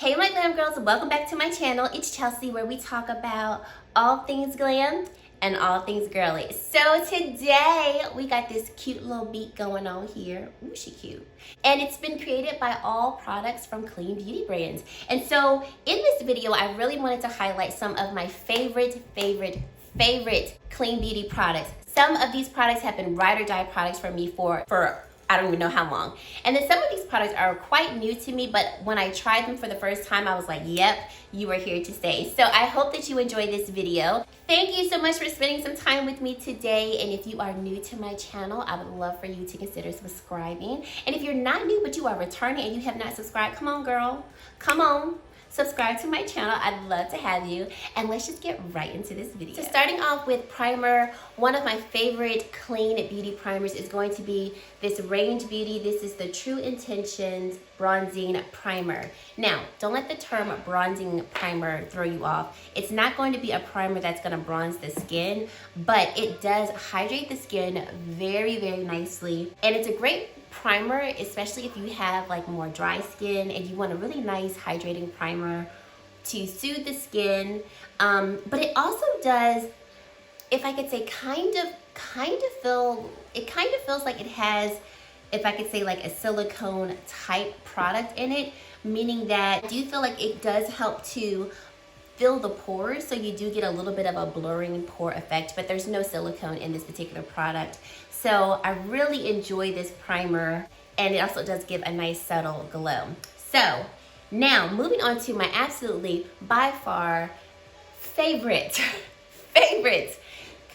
Hey my glam girls, welcome back to my channel. It's Chelsea, where we talk about all things glam and all things girly. So today we got this cute little beat going on here. Ooh, she cute. And it's been created by all products from clean beauty brands. And so in this video, I really wanted to highlight some of my favorite clean beauty products. Some of these products have been ride or die products for me for I don't even know how long. And then some of these products are quite new to me, but when I tried them for the first time, I was like, yep, you are here to stay. So I hope that you enjoyed this video. Thank you so much for spending some time with me today. And if you are new to my channel, I would love for you to consider subscribing. And if you're not new, but you are returning and you have not subscribed, come on, girl. Come on. Subscribe to my channel. I'd love to have you. And let's just get right into this video. So starting off with primer, one of my favorite clean beauty primers is going to be this Range Beauty. This is the True Intentions Bronzing Primer. Now, don't let the term bronzing primer throw you off. It's not going to be a primer that's going to bronze the skin, but it does hydrate the skin very, very nicely. And it's a great primer, especially if you have like more dry skin and you want a really nice hydrating primer to soothe the skin. But it also does, if I could say, kind of feels like it has, if I could say, like a silicone type product in it, meaning that I do feel like it does help to fill the pores, so you do get a little bit of a blurring pore effect, but there's no silicone in this particular product. So I really enjoy this primer, and it also does give a nice subtle glow. So now moving on to my absolutely by far favorite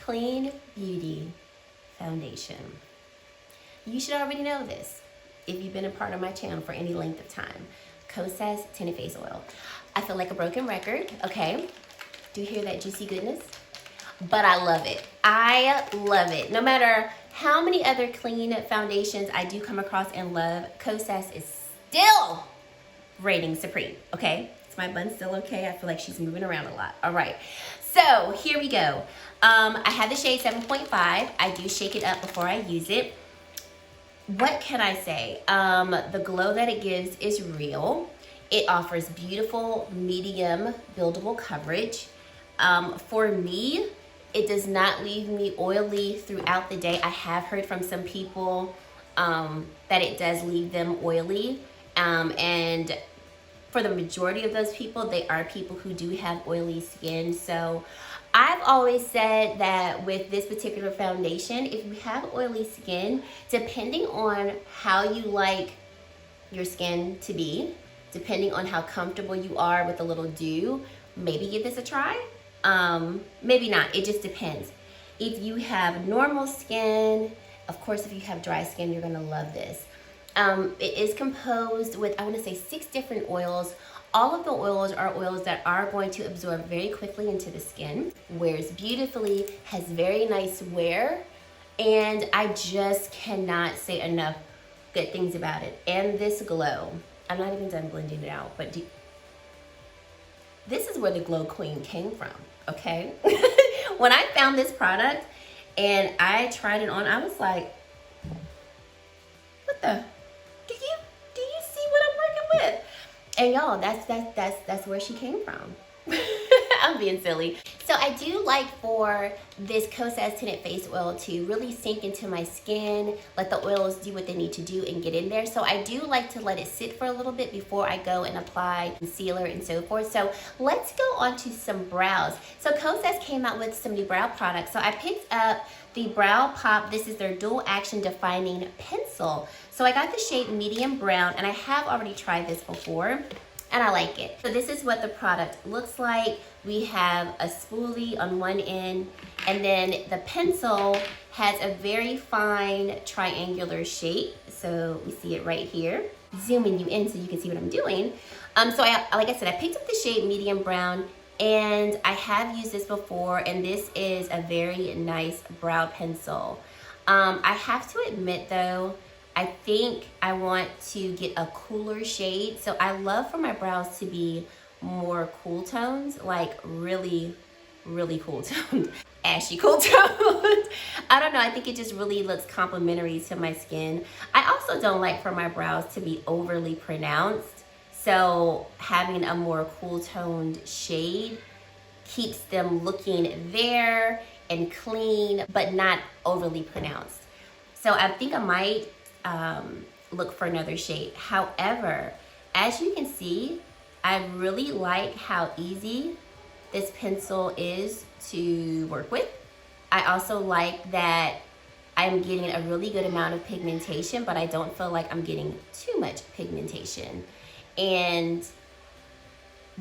clean beauty foundation. You should already know this if you've been a part of my channel for any length of time. Cashapp Tinted Face Oil. I feel like a broken record, okay? Do you hear that juicy goodness? But I love it. I love it. No matter how many other clean foundations I do come across and love, Cashapp is still reigning supreme, okay? Is my bun still okay? I feel like she's moving around a lot. All right, so here we go. I have the shade 7.5. I do shake it up before I use it. What can I say? The glow that it gives is real. It offers beautiful, medium, buildable coverage. For me, it does not leave me oily throughout the day. I have heard from some people that it does leave them oily. And for the majority of those people, they are people who do have oily skin. So I've always said that with this particular foundation, if you have oily skin, depending on how you like your skin to be, depending on how comfortable you are with a little dew, maybe give this a try. Maybe not, it just depends. If you have normal skin, of course, if you have dry skin, you're gonna love this. It is composed with, I wanna say, 6 different oils. All of the oils are oils that are going to absorb very quickly into the skin, wears beautifully, has very nice wear, and I just cannot say enough good things about it. And this glow, I'm not even done blending it out, but this is where the glow queen came from, okay? When I found this product and I tried it on, I was like, what the? Do you see what I'm working with? And y'all, that's where she came from. I'm being silly. So I do like for this Cashapp Tinted Face Oil to really sink into my skin, let the oils do what they need to do and get in there. So I do like to let it sit for a little bit before I go and apply concealer and so forth. So let's go on to some brows. So Cashapp came out with some new brow products. So I picked up the Brow Pop. This is their dual action defining pencil. So I got the shade medium brown, and I have already tried this before, and I like it. So this is what the product looks like. We have a spoolie on one end, and then the pencil has a very fine triangular shape. So we see it right here. Zooming you in so you can see what I'm doing. So like I said, I picked up the shade medium brown, and I have used this before, and this is a very nice brow pencil. I have to admit though, I think I want to get a cooler shade. So I love for my brows to be more cool tones, like really, really cool toned, ashy cool toned. I don't know, I think it just really looks complimentary to my skin. I also don't like for my brows to be overly pronounced. So having a more cool toned shade keeps them looking there and clean, but not overly pronounced. So I think I might look for another shade. However, as you can see, I really like how easy this pencil is to work with. I also like that I'm getting a really good amount of pigmentation, but I don't feel like I'm getting too much pigmentation. And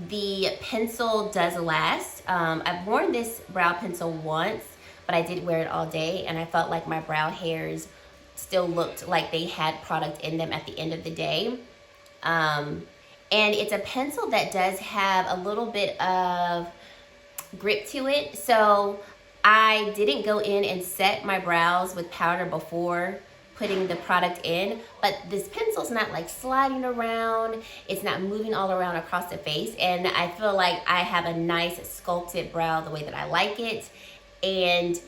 the pencil does last. I've worn this brow pencil once, but I did wear it all day, and I felt like my brow hairs still looked like they had product in them at the end of the day. And it's a pencil that does have a little bit of grip to it. So I didn't go in and set my brows with powder before putting the product in, but this pencil's not like sliding around. It's not moving all around across the face. And I feel like I have a nice sculpted brow the way that I like it. And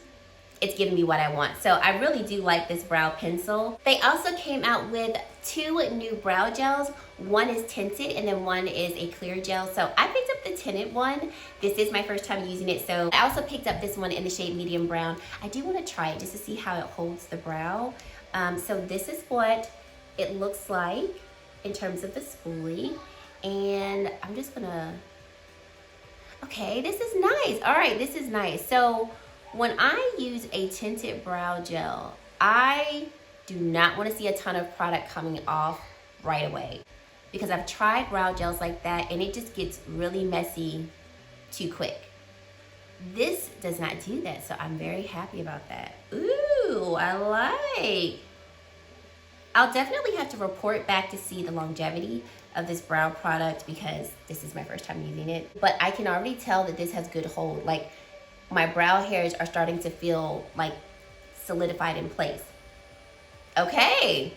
it's giving me what I want. So I really do like this brow pencil. They also came out with 2 new brow gels. One is tinted and then one is a clear gel. So I picked up the tinted one. This is my first time using it. So I also picked up this one in the shade medium brown. I do want to try it just to see how it holds the brow. So this is what it looks like in terms of the spoolie. And I'm just gonna, okay, this is nice. All right, this is nice. So when I use a tinted brow gel, I do not want to see a ton of product coming off right away, because I've tried brow gels like that and it just gets really messy too quick. This does not do that, so I'm very happy about that. Ooh, I like. I'll definitely have to report back to see the longevity of this brow product because this is my first time using it. But I can already tell that this has good hold. Like, my brow hairs are starting to feel like solidified in place. Okay,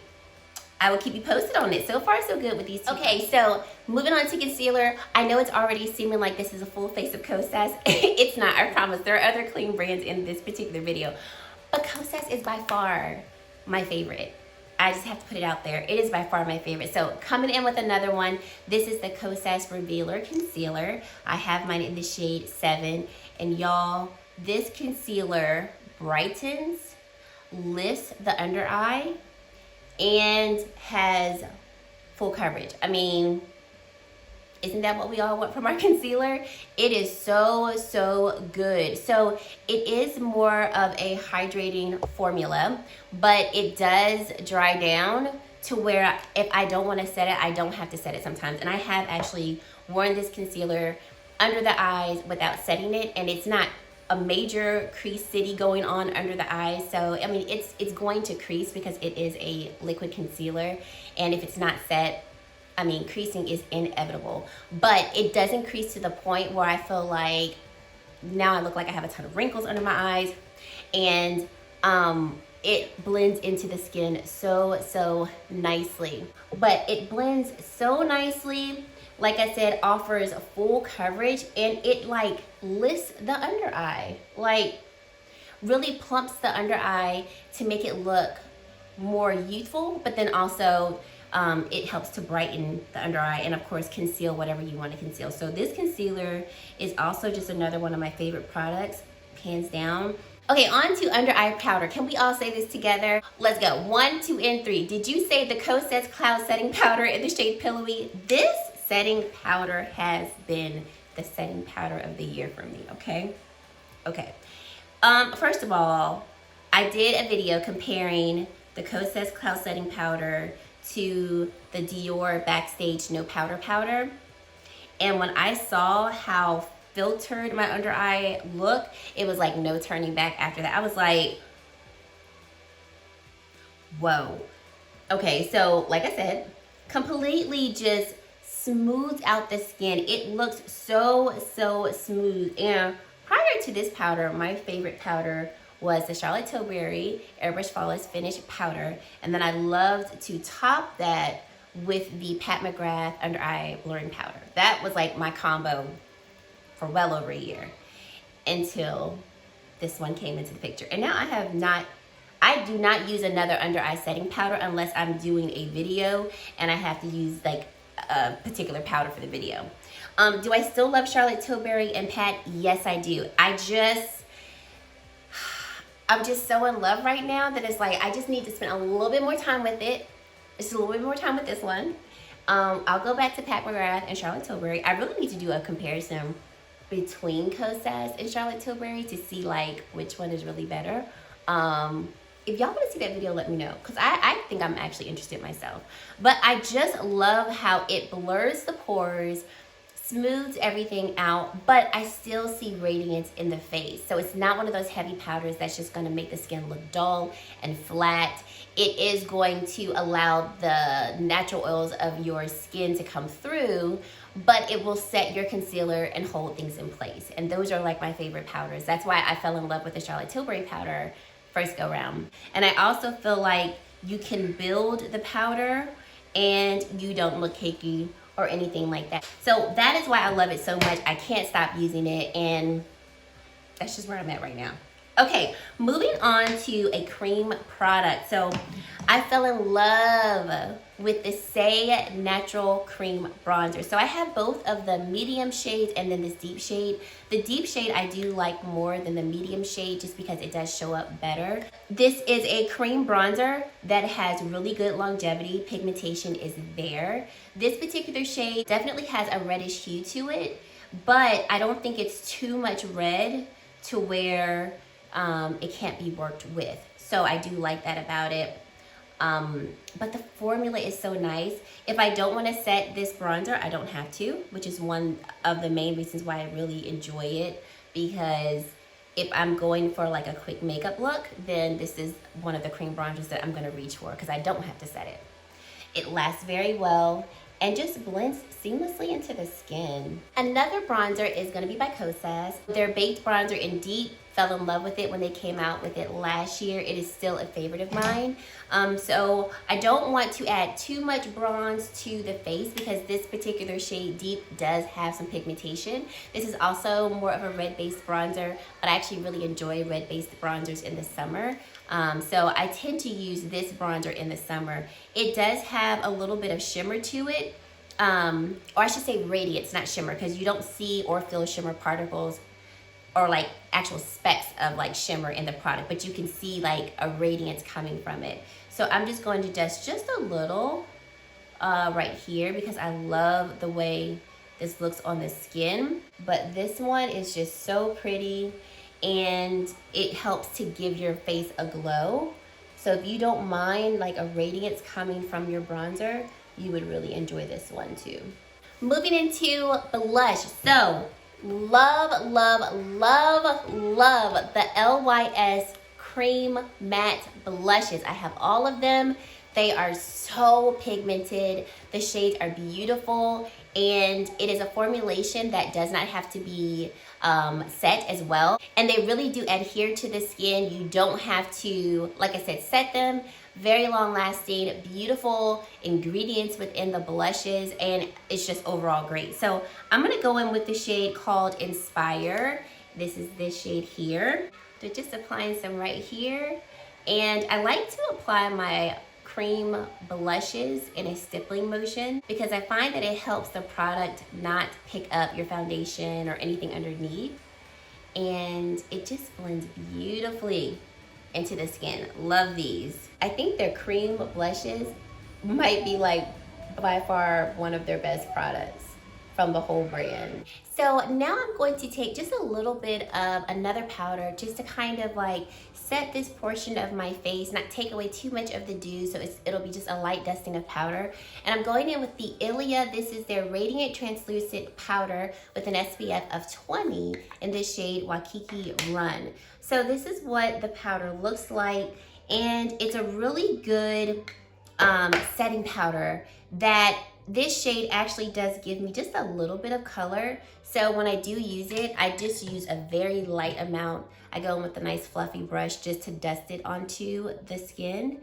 I will keep you posted on it. So far, so good with these two. Okay, so moving on to concealer. I know it's already seeming like this is a full face of Cashapp. It's not, I promise. There are other clean brands in this particular video. But Cashapp is by far my favorite. I just have to put it out there. It is by far my favorite. So coming in with another one. This is the Cashapp Revealer Concealer. I have mine in the shade 7. And y'all, this concealer brightens, lifts the under eye, and has full coverage. I mean, isn't that what we all want from our concealer? It is so, so good. So it is more of a hydrating formula, but it does dry down to where if I don't want to set it, I don't have to set it sometimes. And I have actually worn this concealer under the eyes without setting it, and it's not a major crease city going on under the eyes. So I mean, it's going to crease because it is a liquid concealer, and if it's not set, I mean, creasing is inevitable. But it doesn't crease to the point where I feel like now I look like I have a ton of wrinkles under my eyes, and it blends into the skin so nicely. But it blends so nicely. Like I said, offers full coverage, and it like lifts the under eye, like really plumps the under eye to make it look more youthful, but then also it helps to brighten the under eye and of course conceal whatever you want to conceal. So this concealer is also just another one of my favorite products, hands down. Okay, on to under eye powder. Can we all say this together? Let's go. 1, 2, and 3. Did you say the Cashapp Cloud Setting Powder in the shade Pillowy? This setting powder has been the setting powder of the year for me, okay? Okay. First of all, I did a video comparing the Cashapp Cloud Setting Powder to the Dior Backstage No Powder Powder. And when I saw how filtered my under eye looked, it was like no turning back after that. I was like, whoa. Okay, so like I said, completely just smoothed out the skin. It looks so smooth. And prior to this powder, my favorite powder was the Charlotte Tilbury Airbrush Flawless Finish Powder. And then I loved to top that with the Pat McGrath Under Eye Blurring Powder. That was like my combo for well over a year until this one came into the picture. And now I do not use another under eye setting powder unless I'm doing a video and I have to use like a particular powder for the video. Do I still love Charlotte Tilbury and Pat? Yes, I do. I'm just so in love right now that it's like I just need to spend a little bit more time with it. Just a little bit more time with this one. I'll go back to Pat McGrath and Charlotte Tilbury. I really need to do a comparison between Kosas and Charlotte Tilbury to see like which one is really better. If y'all want to see that video, let me know, because I think I'm actually interested myself. But I just love how it blurs the pores, smooths everything out, but I still see radiance in the face. So it's not one of those heavy powders that's just going to make the skin look dull and flat. It is going to allow the natural oils of your skin to come through, but it will set your concealer and hold things in place. And those are like my favorite powders. That's why I fell in love with the Charlotte Tilbury powder first go round. And I also feel like you can build the powder and you don't look cakey or anything like that. So that is why I love it so much. I can't stop using it, and that's just where I'm at right now. Okay, moving on to a cream product. So I fell in love with the Say Natural Cream Bronzer. So I have both of the medium shades and then this deep shade. The deep shade I do like more than the medium shade just because it does show up better. This is a cream bronzer that has really good longevity. Pigmentation is there. This particular shade definitely has a reddish hue to it, but I don't think it's too much red to where it can't be worked with. So I do like that about it. But the formula is so nice. If I don't want to set this bronzer, I don't have to, which is one of the main reasons why I really enjoy it, because if I'm going for like a quick makeup look, then this is one of the cream bronzers that I'm going to reach for because I don't have to set it. It lasts very well and just blends seamlessly into the skin. Another bronzer is going to be by Kosas. Their Baked Bronzer in Deep, fell in love with it when they came out with it last year. It is still a favorite of mine. So I don't want to add too much bronze to the face because this particular shade Deep does have some pigmentation. This is also more of a red-based bronzer, but I actually really enjoy red-based bronzers in the summer. So I tend to use this bronzer in the summer. It does have a little bit of shimmer to it, or I should say radiance, not shimmer, because you don't see or feel shimmer particles or like actual specks of like shimmer in the product, but you can see like a radiance coming from it. So I'm just going to dust just a little right here because I love the way this looks on the skin. But this one is just so pretty and it helps to give your face a glow. So if you don't mind like a radiance coming from your bronzer, you would really enjoy this one too. Moving into blush. So love, love, love, love the LYS Cream Matte Blushes. I have all of them. They are so pigmented. The shades are beautiful, and it is a formulation that does not have to be set as well. And they really do adhere to the skin. You don't have to, like I said, set them. Very long lasting, beautiful ingredients within the blushes, and it's just overall great. So I'm gonna go in with the shade called Inspire. This is this shade here. So just applying some right here. And I like to apply my cream blushes in a stippling motion because I find that it helps the product not pick up your foundation or anything underneath. And it just blends beautifully into the skin. Love these. I think their cream blushes might be like by far one of their best products from the whole brand. So now I'm going to take just a little bit of another powder just to kind of like set this portion of my face, not take away too much of the dew, so it'll be just a light dusting of powder. And I'm going in with the Ilia. This is their Radiant Translucent Powder with an SPF of 20 in this shade Waikiki Run. So this is what the powder looks like, and it's a really good setting powder that this shade actually does give me just a little bit of color. So when I do use it, I just use a very light amount. I go in with a nice fluffy brush just to dust it onto the skin.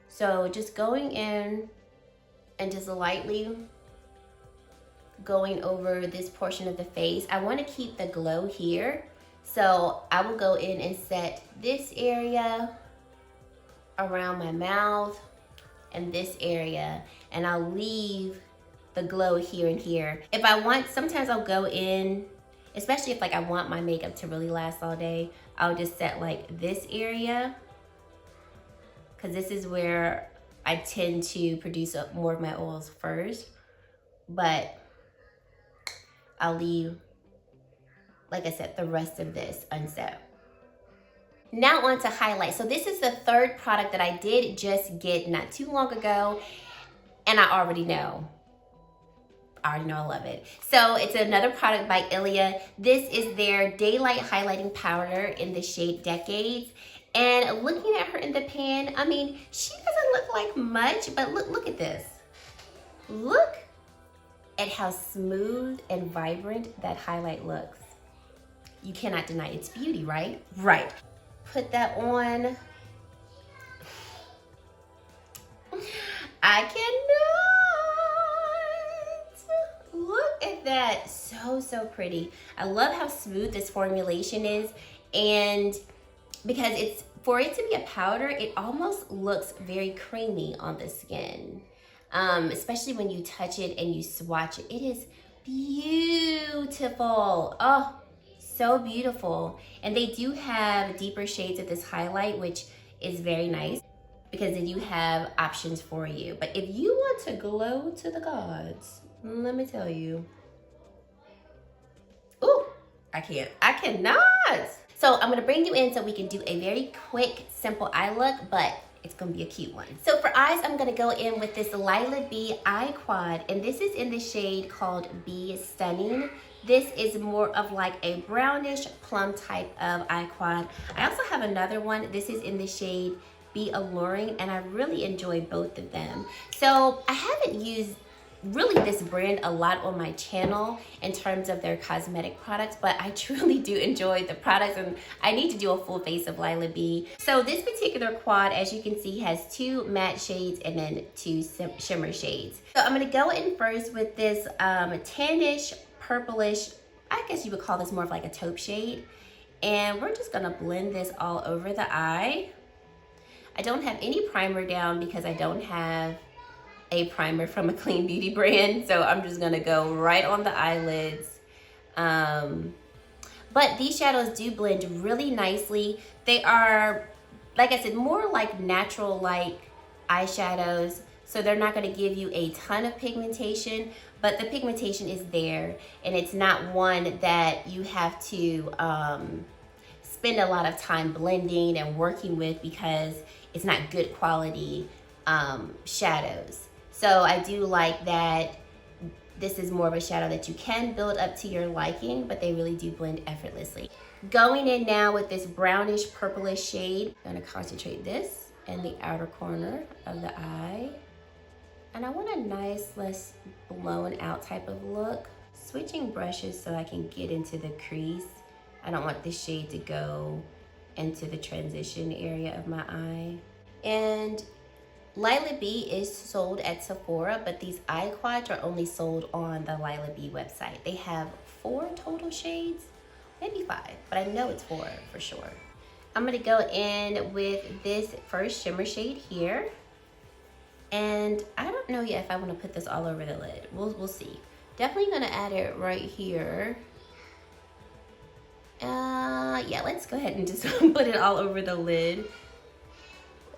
So just going in and just lightly going over this portion of the face. I want to keep the glow here. So I will go in and set this area around my mouth and this area, and I'll leave the glow here and here. If I want, sometimes I'll go in, especially if like I want my makeup to really last all day, I'll just set like this area, because this is where I tend to produce up more of my oils first. But I'll leave, like I said, the rest of this unset. Now on to highlight. So this is the third product that I did just get not too long ago, and I already know I love it. So it's another product by Ilia. This is their Daylight Highlighting Powder in the shade Decades. And looking at her in the pan, I mean, she doesn't look like much, but look at this. Look at how smooth and vibrant that highlight looks. You cannot deny its beauty, right? Right. Put that on. I cannot. Look at that. So pretty. I love how smooth this formulation is, and because it's, for it to be a powder, it almost looks very creamy on the skin. Especially when you touch it and you swatch it. It is beautiful. Oh, so beautiful. And they do have deeper shades of this highlight, which is very nice because they do have options for you. But if you want to glow to the gods, let me tell you. Ooh, I cannot. So I'm gonna bring you in so we can do a very quick, simple eye look, but it's gonna be a cute one. So for eyes, I'm gonna go in with this Lila B Eye Quad, and this is in the shade called Be Stunning. This is more of like a brownish plum type of eye quad. I also have another one. This is in the shade Be Alluring, and I really enjoy both of them. So I haven't used really this brand a lot on my channel in terms of their cosmetic products, but I truly do enjoy the products, and I need to do a full face of Lila B. So this particular quad, as you can see, has 2 matte shades and then 2 shimmer shades. So I'm gonna go in first with this tannish, purplish, I guess you would call this more of like a taupe shade. And we're just gonna blend this all over the eye. I don't have any primer down because I don't have a primer from a clean beauty brand, so I'm just gonna go right on the eyelids. But these shadows do blend really nicely. They are, like I said, more like natural like eyeshadows, so they're not gonna give you a ton of pigmentation, but the pigmentation is there, and it's not one that you have to spend a lot of time blending and working with because it's not good quality shadows. So I do like that this is more of a shadow that you can build up to your liking, but they really do blend effortlessly. Going in now with this brownish purplish shade, I'm gonna concentrate this in the outer corner of the eye. And I want a nice, less blown out type of look. Switching brushes so I can get into the crease. I don't want this shade to go into the transition area of my eye. And Lila B is sold at Sephora, but these eye quads are only sold on the Lila B website. They have 4 total shades, maybe 5, but I know it's 4 for sure. I'm gonna go in with this first shimmer shade here. And I don't know yet if I wanna put this all over the lid. We'll see. Definitely gonna add it right here. Yeah, let's go ahead and just put it all over the lid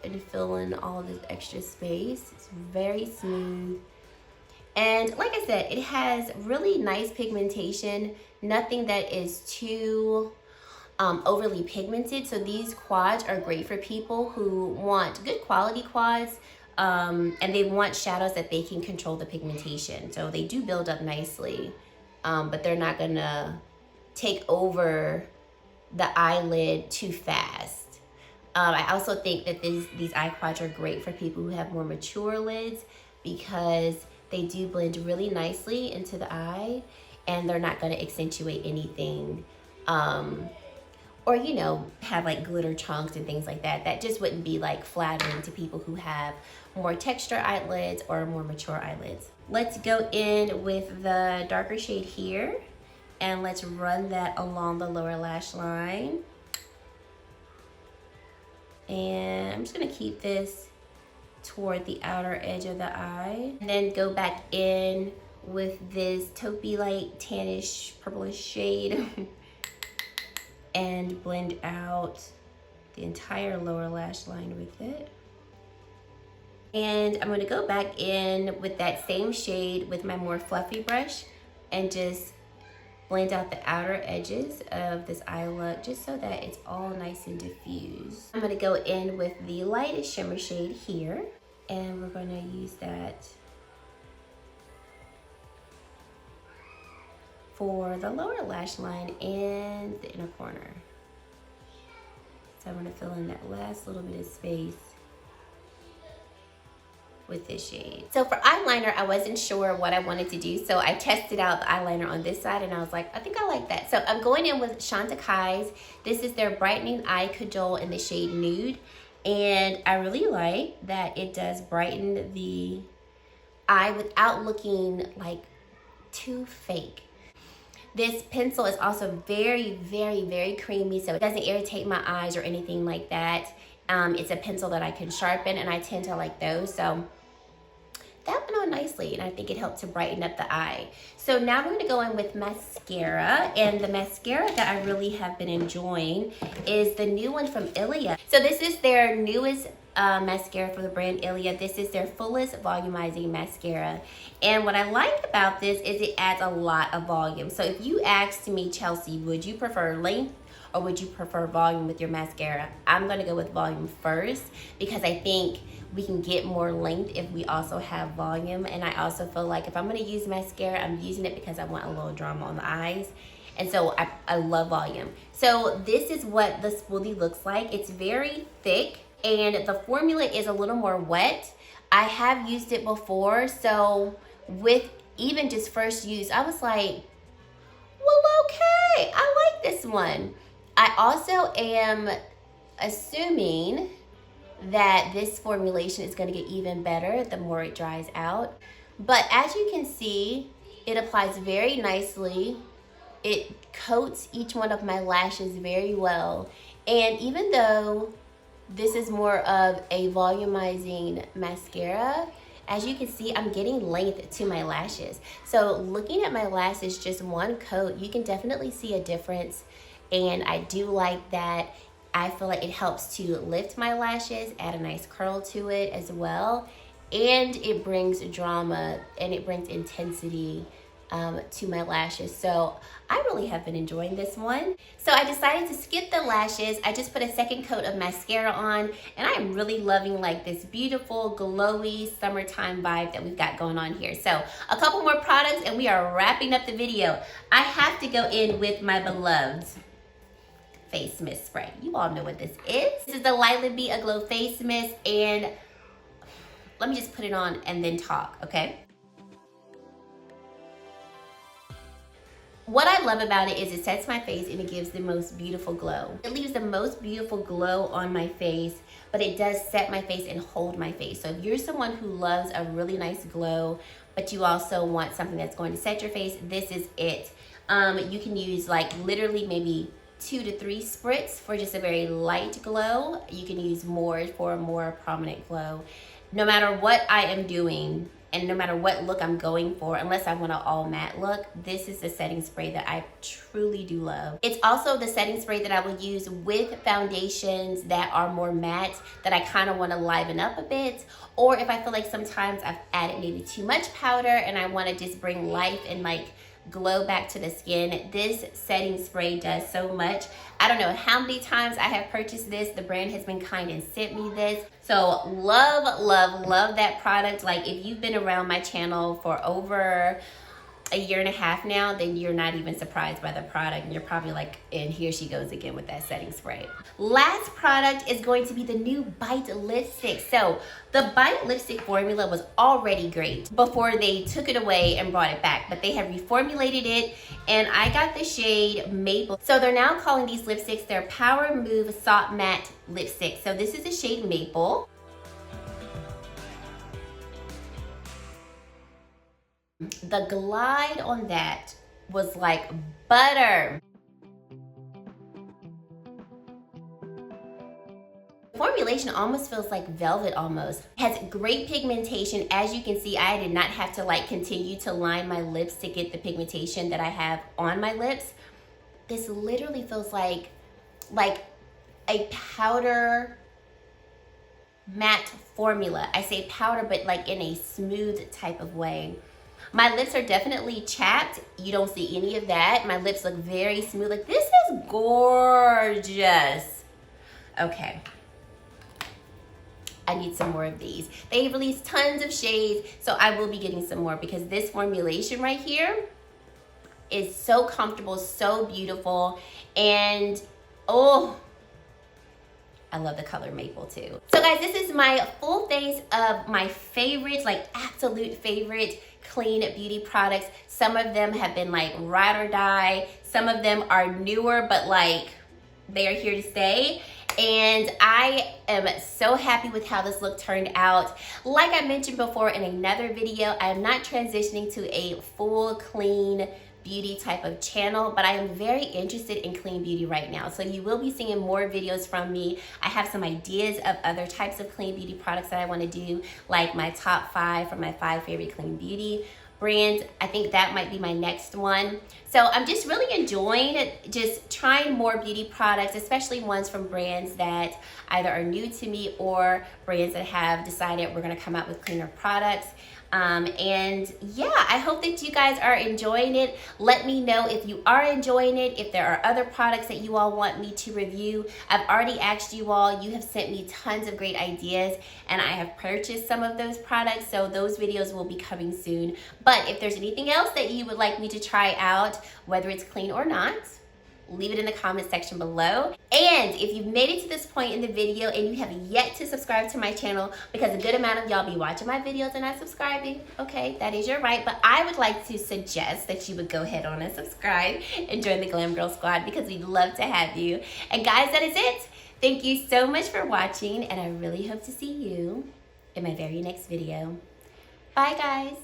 and fill in all of this extra space. It's very smooth. And like I said, it has really nice pigmentation, nothing that is too overly pigmented. So these quads are great for people who want good quality quads, and they want shadows that they can control the pigmentation. So they do build up nicely, but they're not gonna take over the eyelid too fast. I also think that these eye quads are great for people who have more mature lids because they do blend really nicely into the eye, and they're not going to accentuate anything or, you know, have like glitter chunks and things like that. That just wouldn't be like flattering to people who have more texture eyelids or more mature eyelids. Let's go in with the darker shade here, and let's run that along the lower lash line. And I'm just gonna keep this toward the outer edge of the eye, and then go back in with this taupey light tannish purplish shade and blend out the entire lower lash line with it. And I'm going to go back in with that same shade with my more fluffy brush and just blend out the outer edges of this eye look just so that it's all nice and diffused. I'm going to go in with the lightest shimmer shade here, and we're going to use that for the lower lash line and the inner corner. So I'm going to fill in that last little bit of space with this shade. So for eyeliner, I wasn't sure what I wanted to do, so I tested out the eyeliner on this side and I was like, I think I like that. So I'm going in with Chantecaille's. This is their Brightening Eye Cajole in the shade Nude, and I really like that it does brighten the eye without looking like too fake. This pencil is also very, very, very creamy, so it doesn't irritate my eyes or anything like that. It's a pencil that I can sharpen, and I tend to like those, so that went on nicely, and I think it helped to brighten up the eye. So now we're gonna go in with mascara, and the mascara that I really have been enjoying is the new one from Ilia. So this is their newest mascara for the brand Ilia. This is their Fullest Volumizing Mascara. And what I like about this is it adds a lot of volume. So if you asked me, Chelsea, would you prefer length or would you prefer volume with your mascara? I'm gonna go with volume first because I think we can get more length if we also have volume. And I also feel like if I'm gonna use mascara, I'm using it because I want a little drama on the eyes. And so I love volume. So this is what the smoothie looks like. It's very thick and the formula is a little more wet. I have used it before, so with even just first use, I was like, well, okay, I like this one. I also am assuming that this formulation is going to get even better the more it dries out. But as you can see, it applies very nicely. It coats each one of my lashes very well. And even though this is more of a volumizing mascara, as you can see, I'm getting length to my lashes. So looking at my lashes, just one coat, you can definitely see a difference. And I do like that. I feel like it helps to lift my lashes, add a nice curl to it as well. And it brings drama and it brings intensity to my lashes. So I really have been enjoying this one. So I decided to skip the lashes. I just put a second coat of mascara on, and I am really loving like this beautiful glowy summertime vibe that we've got going on here. So a couple more products and we are wrapping up the video. I have to go in with my beloved face mist spray. You all know what this is. This is the Lila Be a Glow face mist, and let me just put it on and then talk, okay? What I love about it is it sets my face and it gives the most beautiful glow. It leaves the most beautiful glow on my face, but it does set my face and hold my face. So if you're someone who loves a really nice glow, but you also want something that's going to set your face, this is it. You can use like literally maybe 2 to 3 spritz for just a very light glow. You can use more for a more prominent glow. No matter what I am doing, and no matter what look I'm going for, unless I want an all matte look, this is the setting spray that I truly do love. It's also the setting spray that I will use with foundations that are more matte, that I kind of want to liven up a bit, or if I feel like sometimes I've added maybe too much powder and I want to just bring life and like glow back to the skin. This setting spray does so much. I don't know how many times I have purchased this. The brand has been kind and sent me this. So love, love, love that product. Like if you've been around my channel for over a year and a half now, then you're not even surprised by the product, and you're probably like, and here she goes again with that setting spray. Last product is going to be the new Bite lipstick. So the Bite lipstick formula was already great before they took it away and brought it back, but they have reformulated it, and I got the shade Maple. So they're now calling these lipsticks their Power Move Soft Matte Lipstick. So this is the shade Maple. The glide on that was like butter. formulation almost feels like velvet almost. It has great pigmentation. As you can see, I did not have to like continue to line my lips to get the pigmentation that I have on my lips. This literally feels like a powder matte formula. I say powder, but like in a smooth type of way. My lips are definitely chapped. You don't see any of that. My lips look very smooth. Like, this is gorgeous. Okay. I need some more of these. They released tons of shades, so I will be getting some more because this formulation right here is so comfortable, so beautiful, and oh, I love the color maple too. So guys, this is my full face of my favorite, like absolute favorite clean beauty products. Some of them have been like ride or die. Some of them are newer, but like they are here to stay. And I am so happy with how this look turned out. Like I mentioned before in another video, I am not transitioning to a full clean beauty type of channel, but I am very interested in clean beauty right now. So you will be seeing more videos from me. I have some ideas of other types of clean beauty products that I want to do, like my top 5 from my 5 favorite clean beauty brands. I think that might be my next one. So I'm just really enjoying just trying more beauty products, especially ones from brands that either are new to me or brands that have decided we're going to come out with cleaner products. And yeah, I hope that you guys are enjoying it. Let me know if you are enjoying it, if there are other products that you all want me to review. I've already asked you all, you have sent me tons of great ideas, and I have purchased some of those products, so those videos will be coming soon. But if there's anything else that you would like me to try out, whether it's clean or not, leave it in the comment section below. And if you've made it to this point in the video and you have yet to subscribe to my channel, because a good amount of y'all be watching my videos and not subscribing, okay, that is your right, but I would like to suggest that you would go ahead on and subscribe and join the Glam Girl Squad, because we'd love to have you. And guys, that is it. Thank you so much for watching, and I really hope to see you in my very next video. Bye, guys.